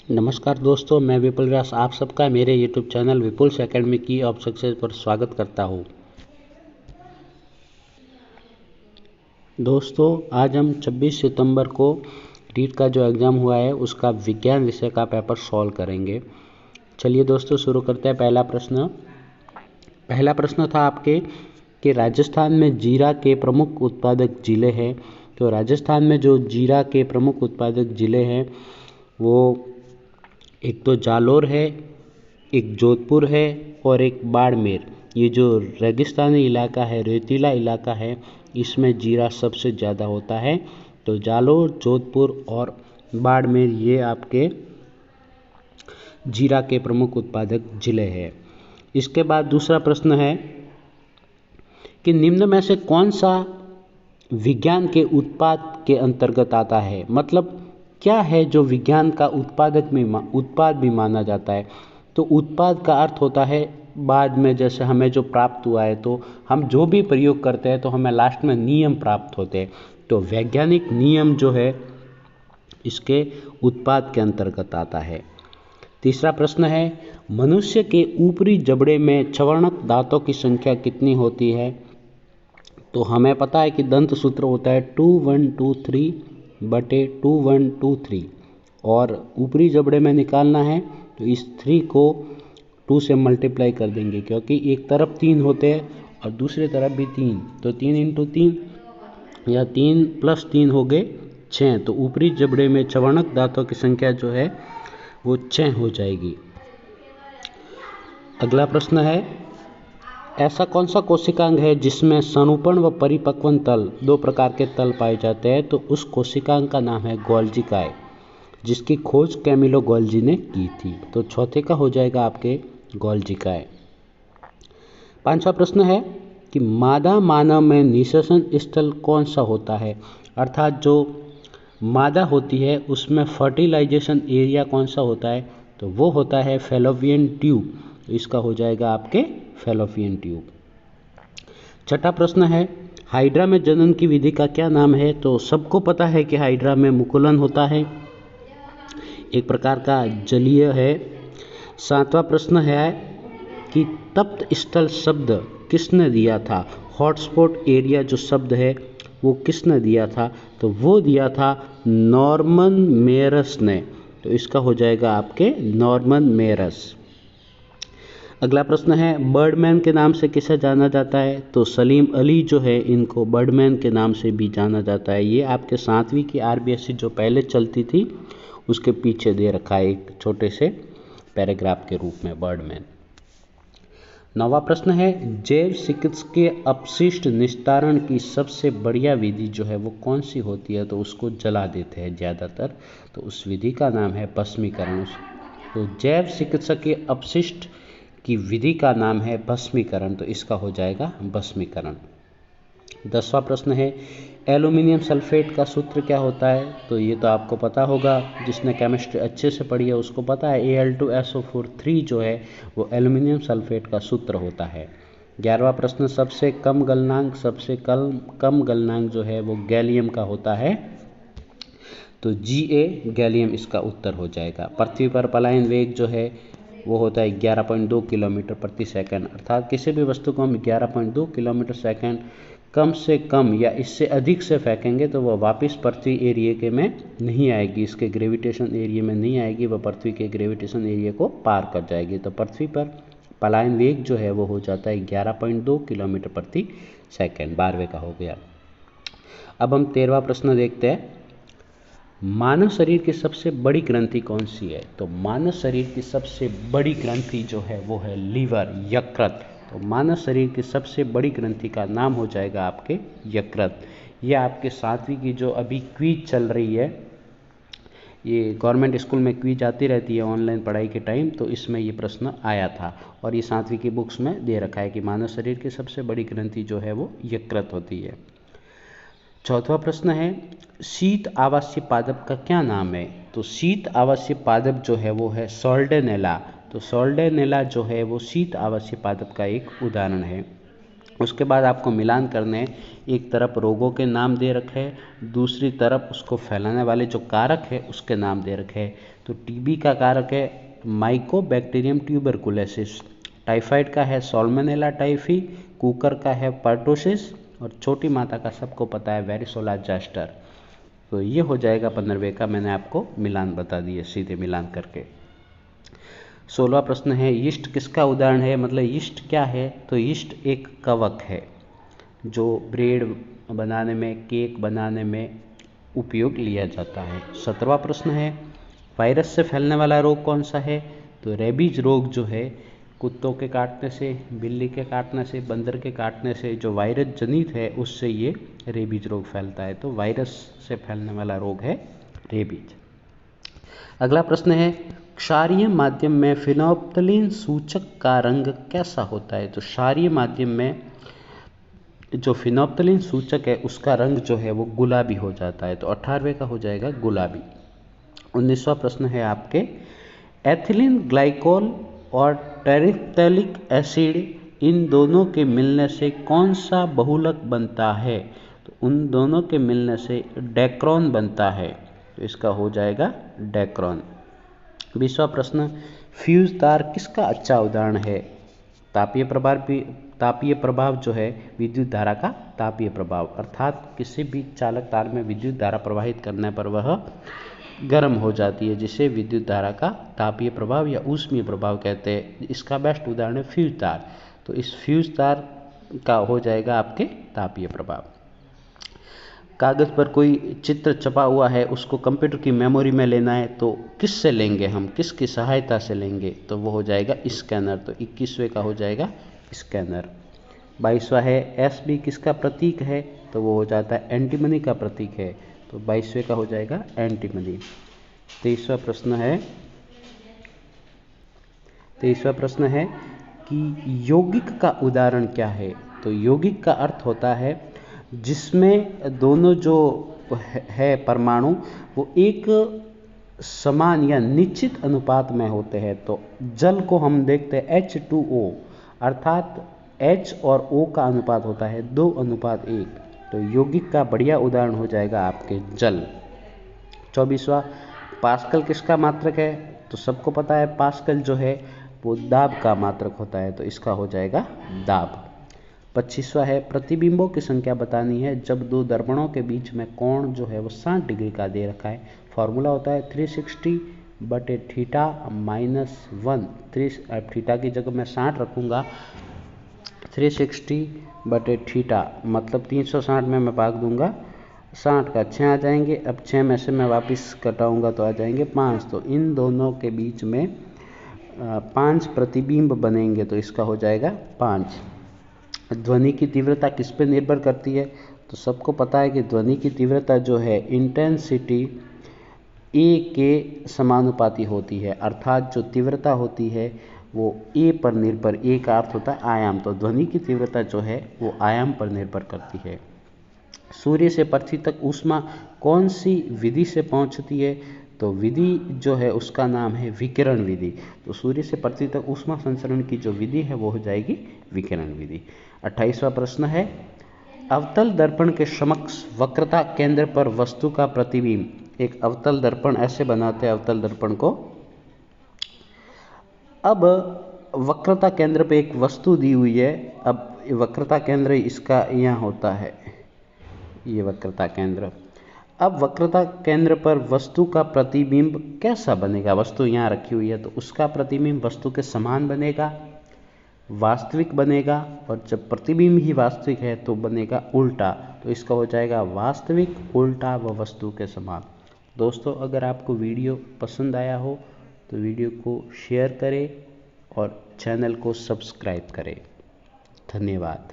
नमस्कार दोस्तों, मैं विपुल व्यास आप सबका मेरे YouTube चैनल विपुल्स एकेडमी की ऑफ सक्सेस पर स्वागत करता हूँ। दोस्तों, आज हम 26 सितंबर को नीट का जो एग्ज़ाम हुआ है उसका विज्ञान विषय का पेपर सॉल्व करेंगे। चलिए दोस्तों, शुरू करते हैं। पहला प्रश्न था आपके कि राजस्थान में जीरा के प्रमुख उत्पादक जिले हैं। तो राजस्थान में जो जीरा के प्रमुख उत्पादक जिले हैं वो एक तो जालोर है, एक जोधपुर है और एक बाड़मेर। ये जो रेगिस्तानी इलाका है, रेतीला इलाका है, इसमें जीरा सबसे ज़्यादा होता है। तो जालोर, जोधपुर और बाड़मेर ये आपके जीरा के प्रमुख उत्पादक जिले हैं। इसके बाद दूसरा प्रश्न है कि निम्न में से कौन सा विज्ञान के उत्पाद के अंतर्गत आता है। मतलब क्या है जो विज्ञान का उत्पाद भी माना जाता है। तो उत्पाद का अर्थ होता है बाद में जैसे हमें जो प्राप्त हुआ है, तो हम जो भी प्रयोग करते हैं तो हमें लास्ट में नियम प्राप्त होते हैं। तो वैज्ञानिक नियम जो है इसके उत्पाद के अंतर्गत आता है। तीसरा प्रश्न है मनुष्य के ऊपरी जबड़े में छवर्णक दांतों की संख्या कितनी होती है। तो हमें पता है कि दंत सूत्र होता है 2123/2123 और ऊपरी जबड़े में निकालना है तो इस 3 को 2 से मल्टीप्लाई कर देंगे, क्योंकि एक तरफ 3 होते हैं और दूसरी तरफ भी 3, तो 3 × 3 या 3 + 3 हो गए 6। तो ऊपरी जबड़े में छवर्णक दांतों की संख्या जो है वो 6 हो जाएगी। अगला प्रश्न है ऐसा कौन सा कोशिकांग है जिसमें सनुपण व परिपक्वन तल 2 प्रकार के तल पाए जाते हैं। तो उस कोशिकांग का नाम है गोल्जिकाय, जिसकी खोज कैमिलो गोल्जी ने की थी। तो चौथे का हो जाएगा आपके गोल्जिकाय। पांचवा प्रश्न है कि मादा मानव में निषेचन स्थल कौन सा होता है। अर्थात जो मादा होती है उसमें फर्टिलाइजेशन एरिया कौन सा होता है। तो वो होता है फैलोपियन ट्यूब। तो इसका हो जाएगा आपके फैलोपियन ट्यूब। छठा प्रश्न है हाइड्रा में जनन की विधि का क्या नाम है। तो सबको पता है कि हाइड्रा में मुकुलन होता है, एक प्रकार का जलीय है। सातवां प्रश्न है कि तप्त स्थल शब्द किसने दिया था। हॉटस्पॉट एरिया जो शब्द है वो किसने दिया था। तो वो दिया था नॉर्मन मेयरस ने। तो इसका हो जाएगा आपके नॉर्मन मेयरस। अगला प्रश्न है बर्डमैन के नाम से किसे जाना जाता है। तो सलीम अली जो है इनको बर्डमैन के नाम से भी जाना जाता है। ये आपके 7वीं की RBSC जो पहले चलती थी उसके पीछे दे रखा है एक छोटे से पैराग्राफ के रूप में बर्डमैन। 9वां प्रश्न है जैव चिकित्सकीय अपशिष्ट निस्तारण की सबसे बढ़िया विधि जो है वो कौन सी होती है। तो उसको जला देते हैं ज़्यादातर, तो उस विधि का नाम है भस्मीकरण। तो जैव चिकित्सकीय अपशिष्ट की विधि का नाम है भस्मीकरण। तो इसका हो जाएगा भस्मीकरण। 10वां प्रश्न है एल्युमिनियम सल्फेट का सूत्र क्या होता है। तो ये तो आपको पता होगा, जिसने केमिस्ट्री अच्छे से पढ़ी है उसको पता है Al2SO4 जो है वो एल्युमिनियम सल्फेट का सूत्र होता है। 11वां प्रश्न सबसे कम गलनांक जो है वो गैलियम का होता है। तो Ga गैलियम इसका उत्तर हो जाएगा। पृथ्वी पर पलायन वेग जो है वो होता है 11.2 किलोमीटर प्रति सेकंड। अर्थात किसी भी वस्तु को हम 11.2 किलोमीटर सेकंड कम से कम या इससे अधिक से फेंकेंगे तो वह वापस पृथ्वी एरिया के में नहीं आएगी, इसके ग्रेविटेशन एरिया में नहीं आएगी, वह पृथ्वी के ग्रेविटेशन एरिया को पार कर जाएगी। तो पृथ्वी पर पलायन वेग जो है वो हो जाता है 11.2 किलोमीटर प्रति सेकंड। 12वें का हो गया। अब हम 13वां प्रश्न देखते हैं मानव शरीर की सबसे बड़ी ग्रंथि कौन सी है। तो मानव शरीर की सबसे बड़ी ग्रंथि जो है वो है लीवर, यकृत। तो मानव शरीर की सबसे बड़ी ग्रंथि का नाम हो जाएगा आपके यकृत। ये आपके 7वीं की जो अभी क्विज चल रही है, ये गवर्नमेंट स्कूल में क्विज आती रहती है ऑनलाइन पढ़ाई के टाइम, तो इसमें ये प्रश्न आया था और ये 7वीं की बुक्स में दे रखा है कि मानव शरीर की सबसे बड़ी ग्रंथि जो है वो यकृत होती है। चौथा प्रश्न है शीत आवासीय पादप का क्या नाम है। तो शीत आवासीय पादप जो है वो है सोल्डेनेला। तो सोल्डेनेला जो है वो शीत आवासीय पादप का एक उदाहरण है। उसके बाद आपको मिलान करने हैं। एक तरफ रोगों के नाम दे रखे हैं, दूसरी तरफ उसको फैलाने वाले जो कारक है उसके नाम दे रखे हैं। तो टीबी का कारक है माइकोबैक्टीरियम ट्यूबरकुलोसिस, टाइफाइड का है सॉल्मोनेला टाइफी, कुकर का है पर्टोसिस और छोटी माता का सबको पता है वेरिसोला जोस्टर। तो ये हो जाएगा 15वें का, मैंने आपको मिलान बता दिए सीधे मिलान करके। 16वां प्रश्न है यीस्ट किसका उदाहरण है, मतलब यीस्ट क्या है, तो यीस्ट एक कवक है जो ब्रेड बनाने में, केक बनाने में उपयोग लिया जाता है। 17वां प्रश्न है वायरस से फैलने वाला रोग कौन सा है, तो रेबीज रोग जो है कुत्तों के काटने से, बिल्ली के काटने से, बंदर के काटने से जो वायरस जनित है उससे ये रेबीज रोग फैलता है। तो वायरस से फैलने वाला रोग है रेबीज। अगला प्रश्न है क्षारीय माध्यम में फिनोप्थलीन सूचक का रंग कैसा होता है, तो क्षारीय माध्यम में जो फिनोप्थलीन सूचक है उसका रंग जो है वो गुलाबी हो जाता है। तो 18वें का हो जाएगा गुलाबी। 19वां प्रश्न है आपके एथिलीन ग्लाइकोल और टेरिफ्थैलिक एसिड इन दोनों के मिलने से कौन सा बहुलक बनता है, तो उन दोनों के मिलने से डेक्रोन बनता है। तो इसका हो जाएगा डेक्रोन। 20वां प्रश्न फ्यूज तार किसका अच्छा उदाहरण है, तापीय प्रभाव जो है विद्युत धारा का तापीय प्रभाव, अर्थात किसी भी चालक तार में विद्युत धारा प्रवाहित करने पर वह गर्म हो जाती है, जिसे विद्युत धारा का तापीय प्रभाव या ऊष्मीय प्रभाव कहते हैं। इसका बेस्ट उदाहरण है फ्यूज तार। तो इस फ्यूज तार का हो जाएगा आपके तापीय प्रभाव। कागज़ पर कोई चित्र छपा हुआ है, उसको कंप्यूटर की मेमोरी में लेना है, तो किससे लेंगे हम, किसकी सहायता से लेंगे, तो वो हो जाएगा स्कैनर। तो 21वें का हो जाएगा स्कैनर। 22वां है एसबी किसका प्रतीक है, तो वो हो जाता है एंटीमनी का प्रतीक है। तो 22वें का हो जाएगा एंटीमनी। 23वां प्रश्न है कि यौगिक का उदाहरण क्या है, तो यौगिक का अर्थ होता है जिसमें दोनों जो है परमाणु वो एक समान या निश्चित अनुपात में होते हैं। तो जल को हम देखते हैं H2O, अर्थात H और O का अनुपात होता है 2:1। तो यौगिक का बढ़िया उदाहरण हो जाएगा आपके जल। 24वां पास्कल किसका मात्रक है, तो सबको पता है पास्कल जो है वो दाब का मात्रक होता है। तो इसका हो जाएगा दाब। 25वां है प्रतिबिंबों की संख्या बतानी है जब दो दर्पणों के बीच में कोण जो है वो 60 डिग्री का दे रखा है। फॉर्मूला होता है 360/θ -1। थीटा की जगह मैं 60 रखूँगा, 360/θ मतलब 360 में मैं भाग दूंगा, 60 का 6 आ जाएंगे। अब 6 में से मैं वापस कटाऊंगा तो आ जाएंगे 5। तो इन दोनों के बीच में 5 प्रतिबिंब बनेंगे। तो इसका हो जाएगा 5। ध्वनि की तीव्रता किस पे निर्भर करती है, तो सबको पता है कि ध्वनि की तीव्रता जो है इंटेंसिटी ए के समानुपाती होती है, अर्थात जो तीव्रता होती है वो ए पर निर्भर, ए का अर्थ होता है आयाम, तो ध्वनि की तीव्रता जो है वो आयाम पर निर्भर करती है। सूर्य से पृथ्वी तक ऊष्मा कौन सी विधि से पहुंचती है, तो विधि जो है उसका नाम है विकिरण विधि। तो सूर्य से पृथ्वी तक ऊष्मा संचरण की जो विधि है वो हो जाएगी विकिरण विधि। 28वां प्रश्न है अवतल दर्पण के समक्ष वक्रता केंद्र पर वस्तु का प्रतिबिंब। एक अवतल दर्पण ऐसे बनाते हैं अवतल दर्पण को। अब वक्रता केंद्र पे एक वस्तु दी हुई है, अब वक्रता केंद्र इसका यहाँ होता है, ये वक्रता केंद्र। अब वक्रता केंद्र पर वस्तु का प्रतिबिंब कैसा बनेगा, वस्तु यहाँ रखी हुई है तो उसका प्रतिबिंब वस्तु के समान बनेगा, वास्तविक बनेगा, और जब प्रतिबिंब ही वास्तविक है तो बनेगा उल्टा। तो इसका हो जाएगा वास्तविक, उल्टा व वस्तु के समान। दोस्तों अगर आपको वीडियो पसंद आया हो तो वीडियो को शेयर करें और चैनल को सब्सक्राइब करें। धन्यवाद।